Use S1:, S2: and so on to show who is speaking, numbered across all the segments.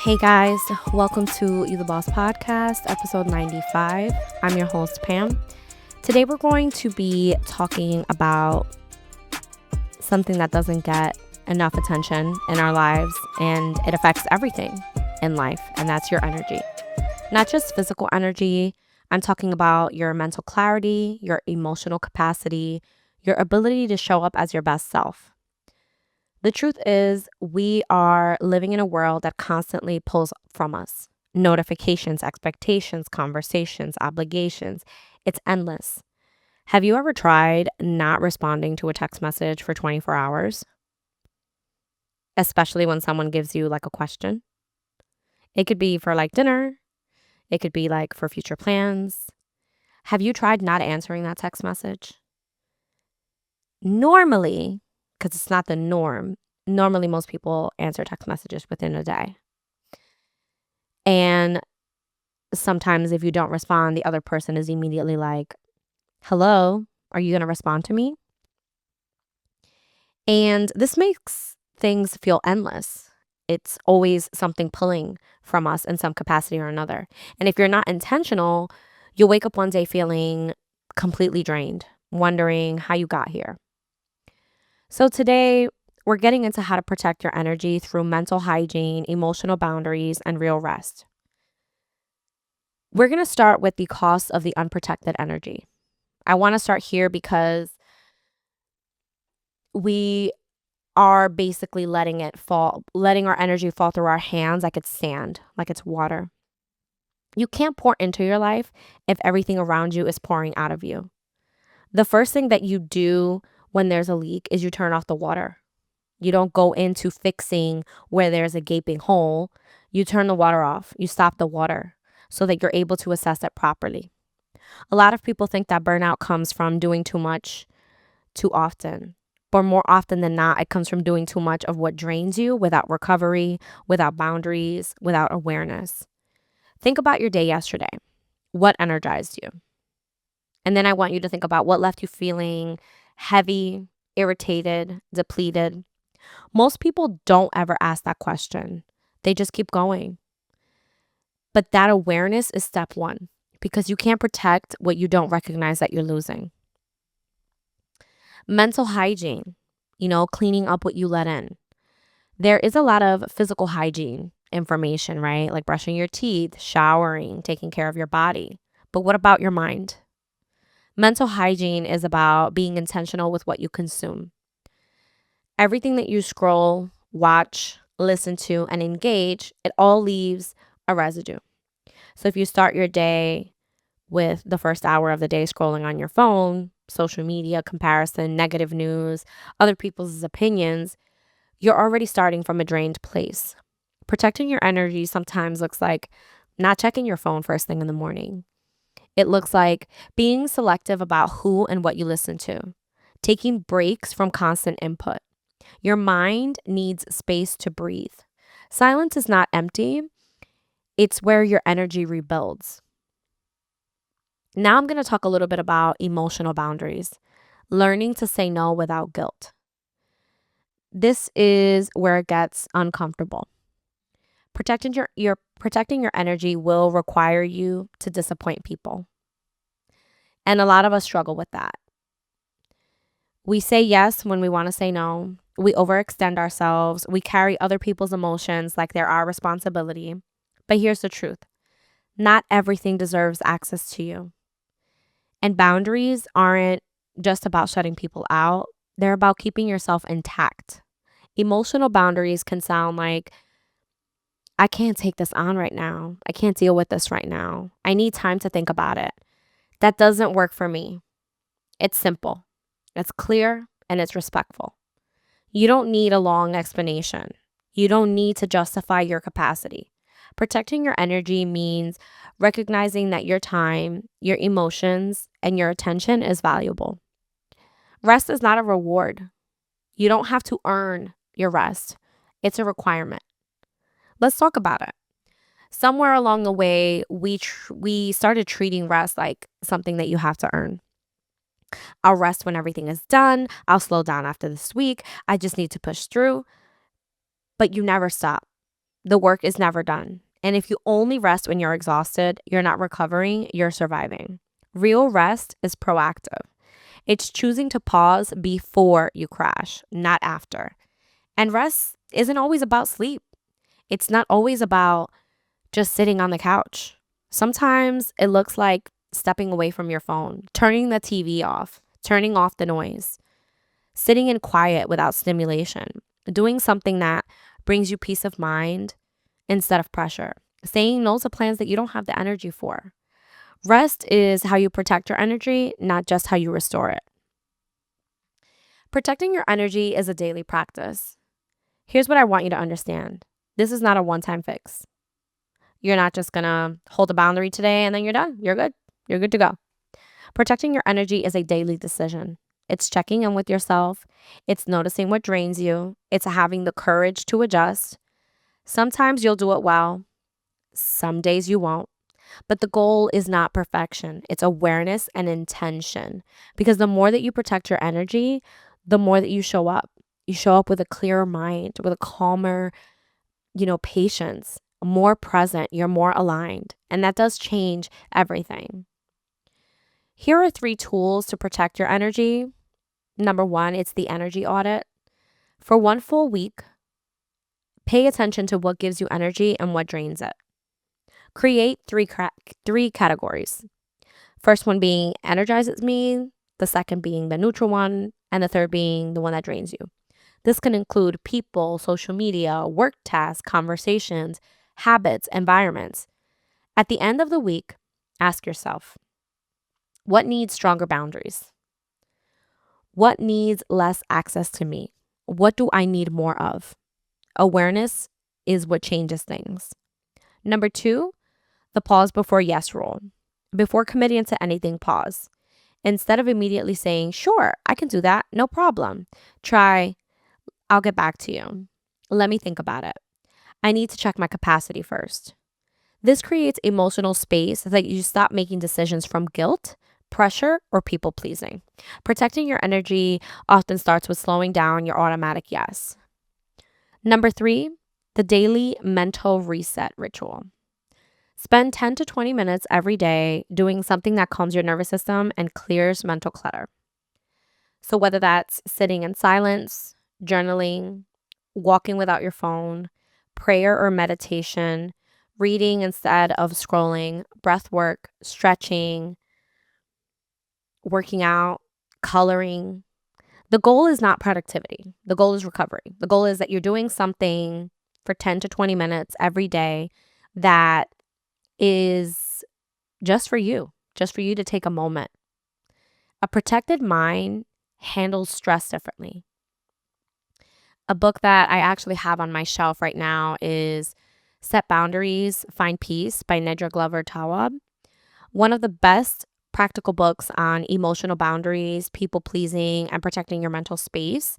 S1: Hey guys, welcome to You the Boss podcast, episode 95. I'm your host, Pam. Today we're going to be talking about something that doesn't get enough attention in our lives, and it affects everything in life, and that's your energy. Not just physical energy, I'm talking about your mental clarity, your emotional capacity, your ability to show up as your best self. The truth is, we are living in a world that constantly pulls from us. Notifications, expectations, conversations, obligations. It's endless. Have you ever tried not responding to a text message for 24 hours? Especially when someone gives you like a question. It could be for like dinner. It could be like for future plans. Have you tried not answering that text message? Normally, because it's not the norm, normally most people answer text messages within a day. And sometimes if you don't respond, the other person is immediately like, hello, are you going to respond to me? And this makes things feel endless. It's always something pulling from us in some capacity or another. And if you're not intentional, you'll wake up one day feeling completely drained, wondering how you got here. So today, we're getting into how to protect your energy through mental hygiene, emotional boundaries, and real rest. We're going to start with the cost of the unprotected energy. I want to start here because we are basically letting our energy fall through our hands like it's sand, like it's water. You can't pour into your life if everything around you is pouring out of you. The first thing that you do when there's a leak is you turn off the water. You don't go into fixing where there's a gaping hole. You turn the water off. You stop the water so that you're able to assess it properly. A lot of people think that burnout comes from doing too much too often. But more often than not, it comes from doing too much of what drains you without recovery, without boundaries, without awareness. Think about your day yesterday. What energized you? And then I want you to think about what left you feeling heavy, irritated, depleted. Most people don't ever ask that question. They just keep going. But that awareness is step one, because you can't protect what you don't recognize that you're losing. Mental hygiene, cleaning up what you let in. There is a lot of physical hygiene information, right? Like brushing your teeth, showering, taking care of your body. But what about your mind? Mental hygiene is about being intentional with what you consume. Everything that you scroll, watch, listen to, and engage, it all leaves a residue. So if you start your day with the first hour of the day scrolling on your phone, social media, comparison, negative news, other people's opinions, you're already starting from a drained place. Protecting your energy sometimes looks like not checking your phone first thing in the morning. It looks like being selective about who and what you listen to, taking breaks from constant input. Your mind needs space to breathe. Silence is not empty. It's where your energy rebuilds. Now I'm going to talk a little bit about emotional boundaries, learning to say no without guilt. This is where it gets uncomfortable. Protecting your energy will require you to disappoint people. And a lot of us struggle with that. We say yes when we want to say no. We overextend ourselves. We carry other people's emotions like they're our responsibility. But here's the truth. Not everything deserves access to you. And boundaries aren't just about shutting people out. They're about keeping yourself intact. Emotional boundaries can sound like, I can't take this on right now. I can't deal with this right now. I need time to think about it. That doesn't work for me. It's simple, it's clear, and it's respectful. You don't need a long explanation. You don't need to justify your capacity. Protecting your energy means recognizing that your time, your emotions, and your attention is valuable. Rest is not a reward. You don't have to earn your rest. It's a requirement. Let's talk about it. Somewhere along the way, we started treating rest like something that you have to earn. I'll rest when everything is done. I'll slow down after this week. I just need to push through. But you never stop. the work is never done. And if you only rest when you're exhausted, you're not recovering, you're surviving. Real rest is proactive. It's choosing to pause before you crash, not after. And rest isn't always about sleep. It's not always about just sitting on the couch. Sometimes it looks like stepping away from your phone, turning the TV off, turning off the noise, sitting in quiet without stimulation, doing something that brings you peace of mind instead of pressure, saying no to plans that you don't have the energy for. Rest is how you protect your energy, not just how you restore it. Protecting your energy is a daily practice. Here's what I want you to understand. This is not a one-time fix. You're not just going to hold a boundary today and then you're done. You're good. You're good to go. Protecting your energy is a daily decision. It's checking in with yourself. It's noticing what drains you. It's having the courage to adjust. Sometimes you'll do it well. Some days you won't. But the goal is not perfection. It's awareness and intention. Because the more that you protect your energy, the more that you show up. You show up with a clearer mind, with a calmer, patience, more present. You're more aligned. And that does change everything. Here are 3 tools to protect your energy. Number 1, it's the energy audit. For 1 full week, pay attention to what gives you energy and what drains it. Create 3 categories. First one being energizes me, the second being the neutral one, and the third being the one that drains you. This can include people, social media, work tasks, conversations, habits, environments. At the end of the week, ask yourself, what needs stronger boundaries? What needs less access to me? What do I need more of? Awareness is what changes things. Number 2, the pause before yes rule. Before committing to anything, pause. Instead of immediately saying, sure, I can do that, no problem. Try, I'll get back to you. Let me think about it. I need to check my capacity first. This creates emotional space that you stop making decisions from guilt, pressure, or people pleasing. Protecting your energy often starts with slowing down your automatic yes. Number 3, the daily mental reset ritual. Spend 10 to 20 minutes every day doing something that calms your nervous system and clears mental clutter. So whether that's sitting in silence, journaling, walking without your phone, prayer or meditation, reading instead of scrolling, breath work, stretching, working out, coloring. The goal is not productivity. The goal is recovery. The goal is that you're doing something for 10 to 20 minutes every day that is just for you to take a moment. A protected mind handles stress differently. A book that I actually have on my shelf right now is Set Boundaries, Find Peace by Nedra Glover Tawwab. One of the best practical books on emotional boundaries, people pleasing, and protecting your mental space.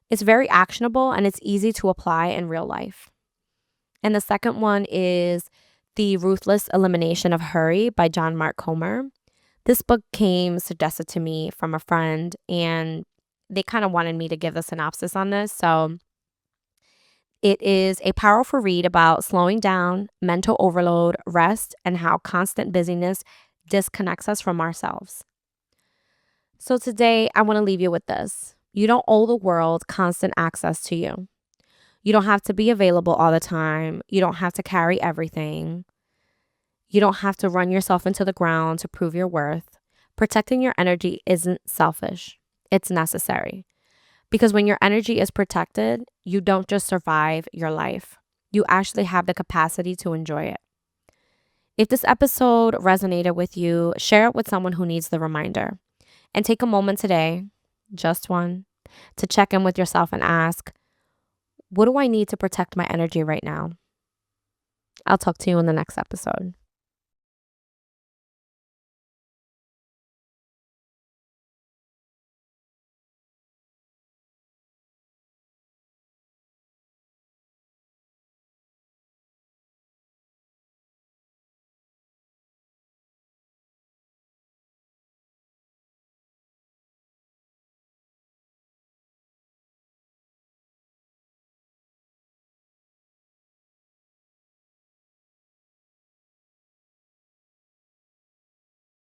S1: It's very actionable and it's easy to apply in real life. And the second one is The Ruthless Elimination of Hurry by John Mark Comer. This book came suggested to me from a friend and they kind of wanted me to give the synopsis on this. So it is a powerful read about slowing down, mental overload, rest, and how constant busyness disconnects us from ourselves. So today, I want to leave you with this. You don't owe the world constant access to you. You don't have to be available all the time. You don't have to carry everything. You don't have to run yourself into the ground to prove your worth. Protecting your energy isn't selfish. It's necessary. Because when your energy is protected, you don't just survive your life. You actually have the capacity to enjoy it. If this episode resonated with you, share it with someone who needs the reminder. And take a moment today, just one, to check in with yourself and ask, what do I need to protect my energy right now? I'll talk to you in the next episode.